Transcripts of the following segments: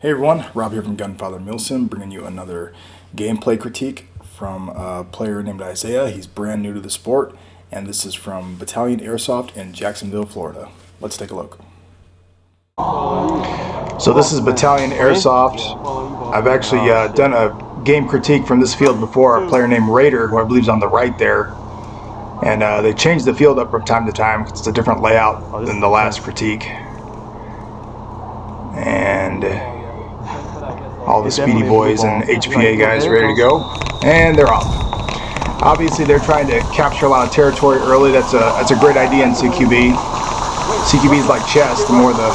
Hey everyone, Rob here from Gunfather Milsim, bringing you another gameplay critique from a player named Isiah. He's brand new to the sport, and this is from Battalion Airsoft in Jacksonville, Florida. Let's take a look. So this is Battalion Airsoft. I've actually done a game critique from this field before, a player named Raider, who I believe is on the right there. And they changed the field up from time to time. It's a different layout than the last critique. And all the speedy boys and HPA guys ready to go, and they're off. Obviously they're trying to capture a lot of territory early. That's a great idea in CQB. CQB is like chess. The more the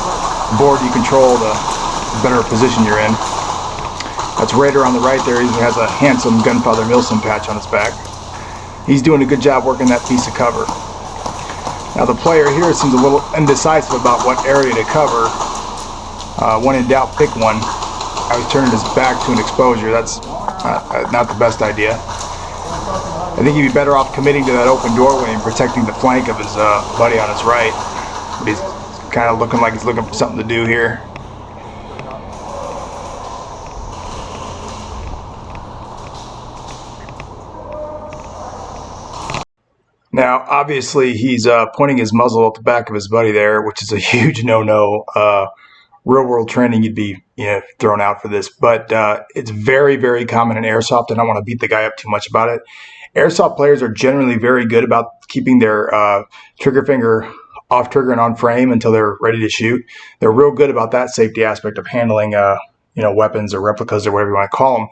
board you control, the better position you're in. That's Raider on the right there. He has a handsome Gunfather Milsim patch on his back. He's doing a good job working that piece of cover. Now the player here seems a little indecisive about what area to cover. When in doubt, pick one. I was turning his back to an exposure. That's not the best idea. I think he'd be better off committing to that open doorway and protecting the flank of his buddy on his right. But he's kind of looking like he's looking for something to do here. Now, obviously, he's pointing his muzzle at the back of his buddy there, which is a huge no-no. Real world training, you'd be thrown out for this, but it's very, very common in airsoft. I don't want to beat the guy up too much about it. Airsoft players are generally very good about keeping their trigger finger off trigger and on frame until they're ready to shoot. They're real good about that safety aspect of handling weapons or replicas or whatever you want to call them.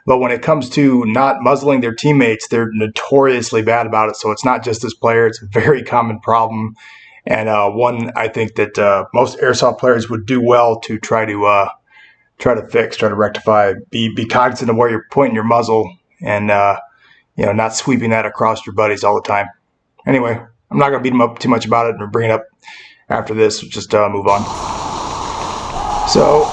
But when it comes to not muzzling their teammates, they're notoriously bad about it. So it's not just this player; it's a very common problem. And one I think that most airsoft players would do well to try to fix, try to rectify. Be cognizant of where you're pointing your muzzle, and not sweeping that across your buddies all the time. Anyway, I'm not going to beat him up too much about it and bring it up after this. Just move on. So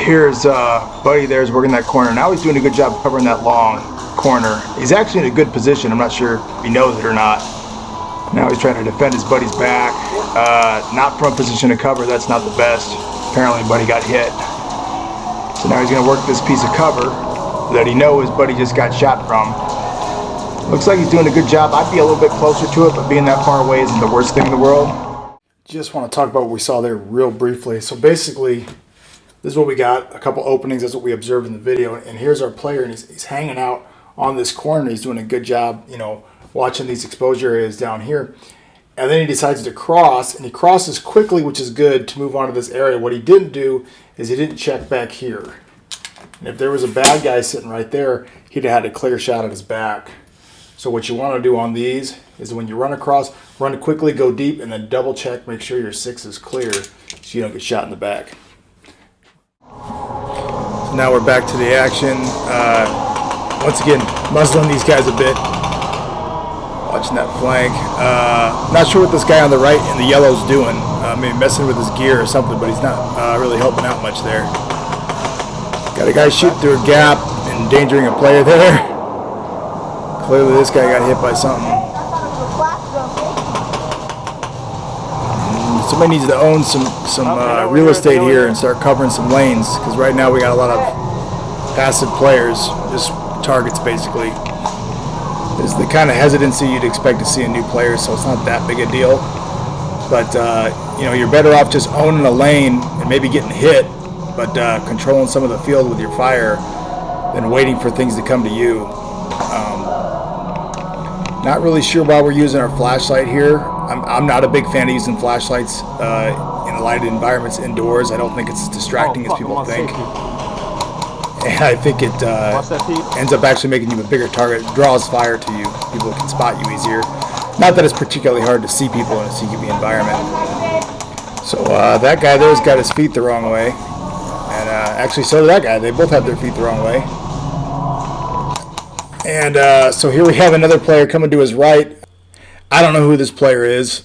here's buddy there's working that corner. Now he's doing a good job covering that long corner. He's actually in a good position. I'm not sure if he knows it or not. Now he's trying to defend his buddy's back. Not from a position to cover. That's not the best. Apparently buddy got hit. So now he's going to work this piece of cover that he knows his buddy just got shot from. Looks like he's doing a good job. I'd be a little bit closer to it, but being that far away isn't the worst thing in the world. Just want to talk about what we saw there real briefly. So basically, this is what we got. A couple openings. That's what we observed in the video. And here's our player, and he's hanging out on this corner. He's doing a good job, watching these exposure areas down here. And then he decides to cross, and he crosses quickly, which is good to move on to this area. What he didn't do is he didn't check back here. And if there was a bad guy sitting right there, he'd have had a clear shot at his back. So what you want to do on these is when you run across, run quickly, go deep, and then double check, make sure your 6 is clear so you don't get shot in the back. So now we're back to the action. Once again, muzzling these guys a bit. Watching that flank. Not sure what this guy on the right in the yellow's doing. Maybe messing with his gear or something, but he's not really helping out much there. Got a guy shooting through a gap, endangering a player there. Clearly this guy got hit by something. Somebody needs to own some real estate here and start covering some lanes, because right now we got a lot of passive players, just targets basically. There's the kind of hesitancy you'd expect to see in new players, so it's not that big a deal. But you're better off just owning a lane and maybe getting hit, but controlling some of the field with your fire than waiting for things to come to you. Not really sure why we're using our flashlight here. I'm not a big fan of using flashlights in lighted environments indoors. I don't think it's as distracting as people think. And I think it ends up actually making you a bigger target. It draws fire to you. People can spot you easier. Not that it's particularly hard to see people in a CQB environment. So that guy there's got his feet the wrong way. And actually so did that guy. They both had their feet the wrong way. And so here we have another player coming to his right. I don't know who this player is.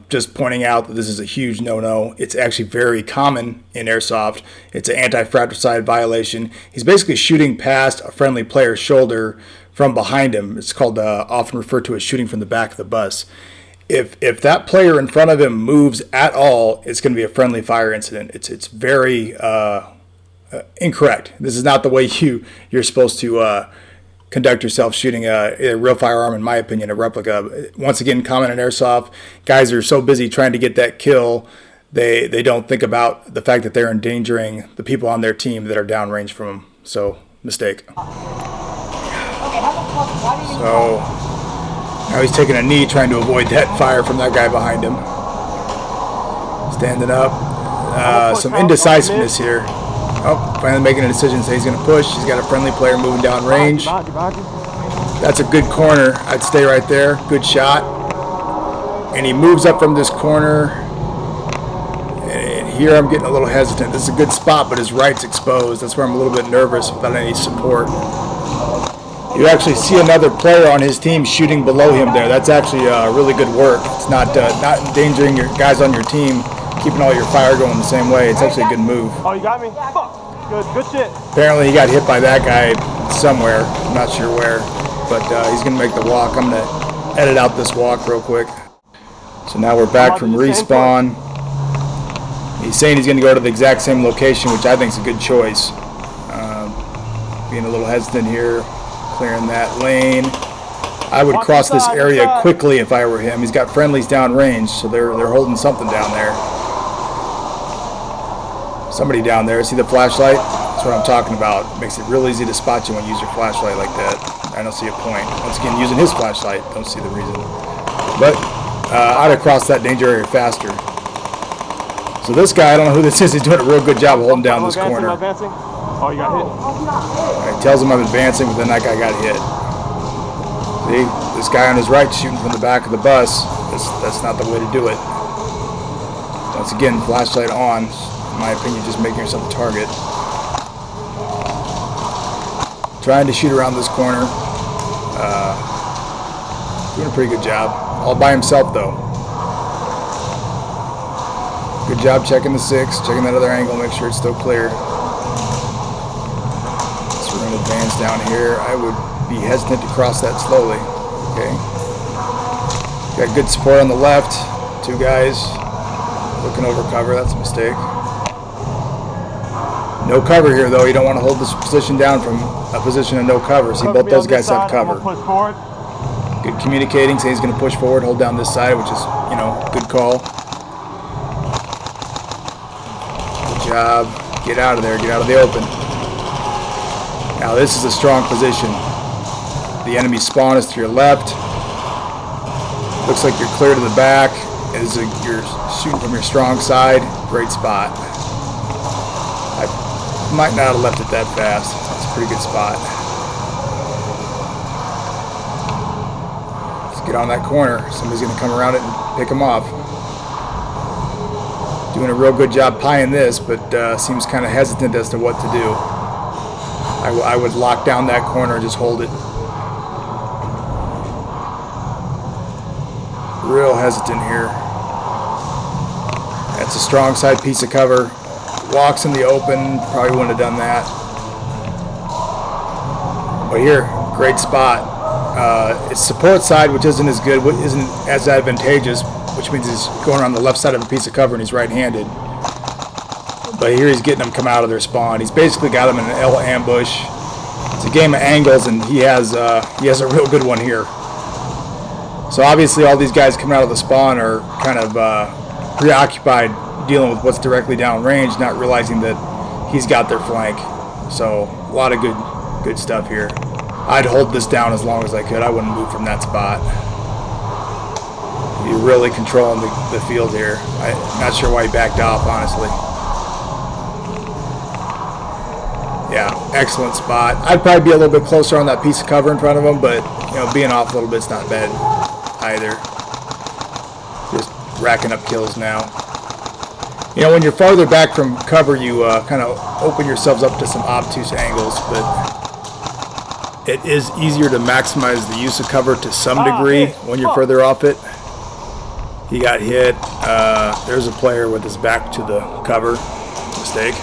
Just pointing out that this is a huge no-no. It's actually very common in airsoft. It's an anti-fratricide violation. He's basically shooting past a friendly player's shoulder from behind him. It's called often referred to as shooting from the back of the bus. If that player in front of him moves at all, it's going to be a friendly fire incident. It's very incorrect. This is not the way you're supposed to conduct yourself shooting a real firearm, in my opinion, a replica. Once again, common in Airsoft, guys are so busy trying to get that kill, they don't think about the fact that they're endangering the people on their team that are downrange from them. So, mistake. So, now he's taking a knee trying to avoid that fire from that guy behind him. Standing up. Some indecisiveness here. Oh, finally making a decision. So he's going to push. He's got a friendly player moving down range. That's a good corner. I'd stay right there. Good shot. And he moves up from this corner. And here I'm getting a little hesitant. This is a good spot, but his right's exposed. That's where I'm a little bit nervous without any support. You actually see another player on his team shooting below him there. That's actually really good work. It's not endangering your guys on your team, keeping all your fire going the same way. It's actually a good move. Oh, you got me? Good shit. Apparently he got hit by that guy somewhere. I'm not sure where, but he's going to make the walk. I'm going to edit out this walk real quick. So now we're back from respawn. He's saying he's going to go to the exact same location, which I think is a good choice. Being a little hesitant here. Clearing that lane. I would cross this area quickly if I were him. He's got friendlies downrange, so they're holding something down there. Somebody down there. See the flashlight? That's what I'm talking about. It makes it real easy to spot you when you use your flashlight like that. I don't see a point. Once again, using his flashlight, don't see the reason. But I'd have crossed that danger area faster. So this guy, I don't know who this is. He's doing a real good job holding down this corner. Oh, you got hit. He tells him I'm advancing, but then that guy got hit. See, this guy on his right shooting from the back of the bus. That's not the way to do it. Once again, flashlight on. In my opinion, just making yourself a target. Trying to shoot around this corner. Doing a pretty good job. All by himself, though. Good job checking the 6, checking that other angle, make sure it's still clear. Advance down here. I would be hesitant to cross that slowly. Okay. Got good support on the left. 2 guys looking over cover. That's a mistake. No cover here, though. You don't want to hold this position down from a position of no cover. See, both those guys have cover. Good communicating. Saying he's going to push forward, hold down this side, which is, good call. Good job. Get out of there. Get out of the open. Now this is a strong position. The enemy spawn is to your left. Looks like you're clear to the back. You're shooting from your strong side. Great spot. I might not have left it that fast. It's a pretty good spot. Let's get on that corner. Somebody's going to come around it and pick him off. Doing a real good job pieing this, but seems kind of hesitant as to what to do. I would lock down that corner and just hold it. Real hesitant here. That's a strong side piece of cover. Walks in the open, probably wouldn't have done that. But here, great spot. It's support side, which isn't as good, isn't as advantageous, which means he's going on the left side of a piece of cover and he's right-handed. But here he's getting them come out of their spawn. He's basically got them in an L ambush. It's a game of angles, and he has a real good one here. So obviously all these guys coming out of the spawn are kind of preoccupied dealing with what's directly downrange, not realizing that he's got their flank. So a lot of good stuff here. I'd hold this down as long as I could. I wouldn't move from that spot. You're really controlling the field here. I'm not sure why he backed off, honestly. Yeah, excellent spot. I'd probably be a little bit closer on that piece of cover in front of him, but being off a little bit's not bad either. Just racking up kills now. When you're farther back from cover, you kind of open yourselves up to some obtuse angles, but it is easier to maximize the use of cover to some degree when you're further off it. He got hit. There's a player with his back to the cover. Mistake.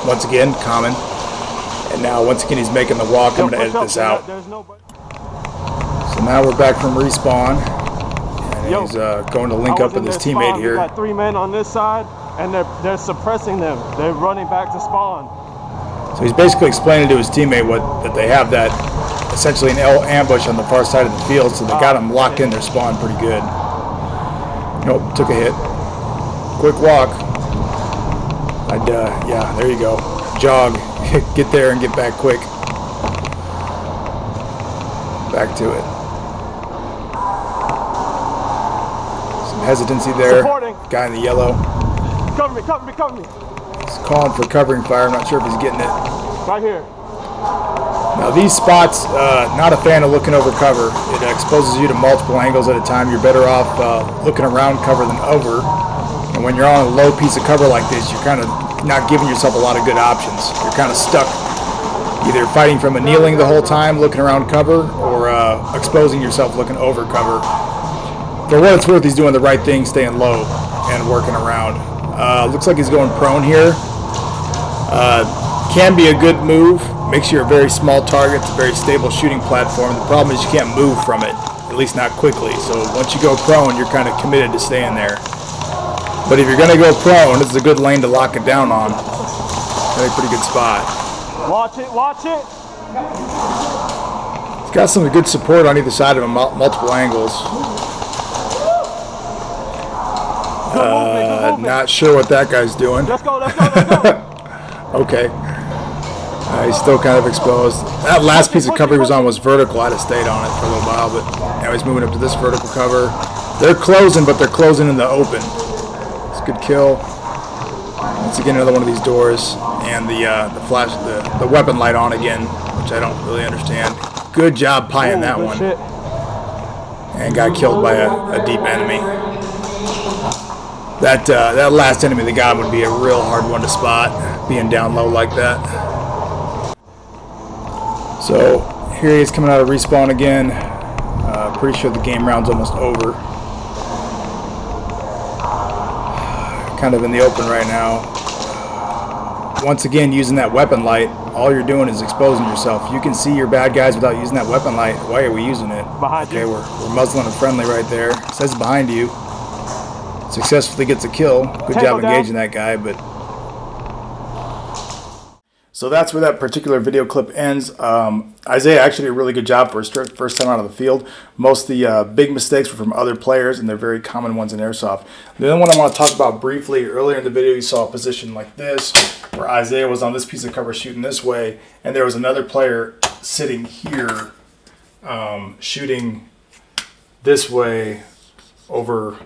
Once again, common. And now, once again, he's making the walk. I'm going to edit this out. So now we're back from respawn. And he's going to link up with his teammate here. We got 3 men on this side, And they're suppressing them. They're running back to spawn. So he's basically explaining to his teammate that they have that essentially an ambush on the far side of the field, so they got him locked in their spawn pretty good. Nope, took a hit. Quick walk. Yeah, there you go. Jog. Get there and get back quick. Back to it. Some hesitancy there. Supporting. Guy in the yellow. Cover me, cover me, cover me. He's calling for covering fire. I'm not sure if he's getting it. Right here. Now these spots, not a fan of looking over cover. It exposes you to multiple angles at a time. You're better off looking around cover than over. And when you're on a low piece of cover like this, you're kind of not giving yourself a lot of good options. You're kind of stuck either fighting from a kneeling the whole time, looking around cover, or exposing yourself looking over cover. For what it's worth, he's doing the right thing, staying low and working around. Looks like he's going prone here. Can be a good move. Makes you a very small target. It's a very stable shooting platform. The problem is you can't move from it, at least not quickly. So once you go prone, you're kind of committed to staying there. But if you're going to go prone, this is a good lane to lock it down on. Very pretty good spot. Watch it, watch it. He's got some good support on either side of him, multiple angles. Not sure what that guy's doing. Let's go, let's go, let's go. Okay. He's still kind of exposed. That last piece of cover he was on was vertical. I'd have stayed on it for a little while, but now he's moving up to this vertical cover. They're closing, but they're closing in the open. It's a good kill. Once again, another one of these doors, and the flash, the weapon light on again, which I don't really understand. Good job pieing that one. Shit. And got killed by a deep enemy. That last enemy they got would be a real hard one to spot, being down low like that. So here he is coming out of respawn again. Pretty sure the game round's almost over. Kind of in the open right now. Once again, using that weapon light, all you're doing is exposing yourself. You can see your bad guys without using that weapon light. Why are we using it? Behind you. Okay, we're muzzling a friendly right there. It says behind you. Successfully gets a kill. Good job engaging that guy, but... So that's where that particular video clip ends. Isiah actually did a really good job for his first time out of the field. Most of the big mistakes were from other players, and they're very common ones in Airsoft. The other one I want to talk about briefly, earlier in the video you saw a position like this, where Isiah was on this piece of cover shooting this way, and there was another player sitting here shooting this way over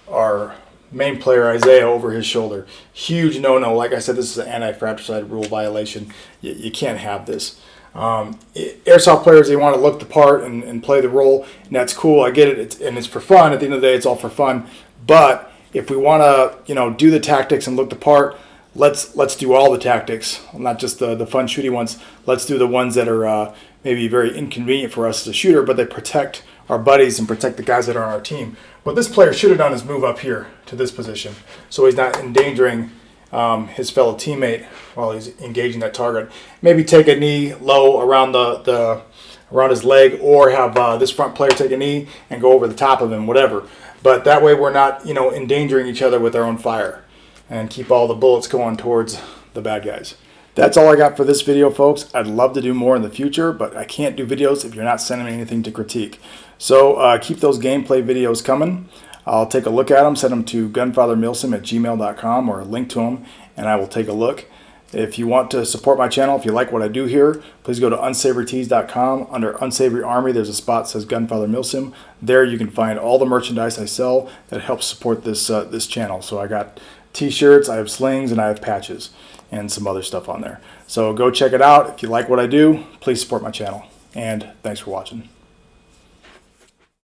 our main player, Isiah, over his shoulder. Huge no-no. Like I said, this is an anti-fratricide rule violation. You can't have this. Airsoft players, they want to look the part and play the role, and that's cool. I get it, and it's for fun. At the end of the day, it's all for fun. But if we want to, do the tactics and look the part, let's do all the tactics, not just the fun shooty ones. Let's do the ones that are maybe very inconvenient for us as a shooter, but they protect our buddies and protect the guys that are on our team. But this player should have done his move up here to this position, so he's not endangering his fellow teammate while he's engaging that target. Maybe take a knee low around around his leg, or have this front player take a knee and go over the top of him, whatever. But that way we're not, endangering each other with our own fire, and keep all the bullets going towards the bad guys. That's all I got for this video, folks. I'd love to do more in the future, but I can't do videos if you're not sending me anything to critique. So keep those gameplay videos coming. I'll take a look at them, send them to gunfathermilsim@gmail.com or a link to them, and I will take a look. If you want to support my channel, if you like what I do here, please go to unsavorytees.com. Under Unsavory Army, there's a spot that says Gunfather Milsim. There you can find all the merchandise I sell that helps support this this channel. So I got t-shirts, I have slings, and I have patches, and some other stuff on there. So go check it out. If you like what I do, please support my channel. And thanks for watching.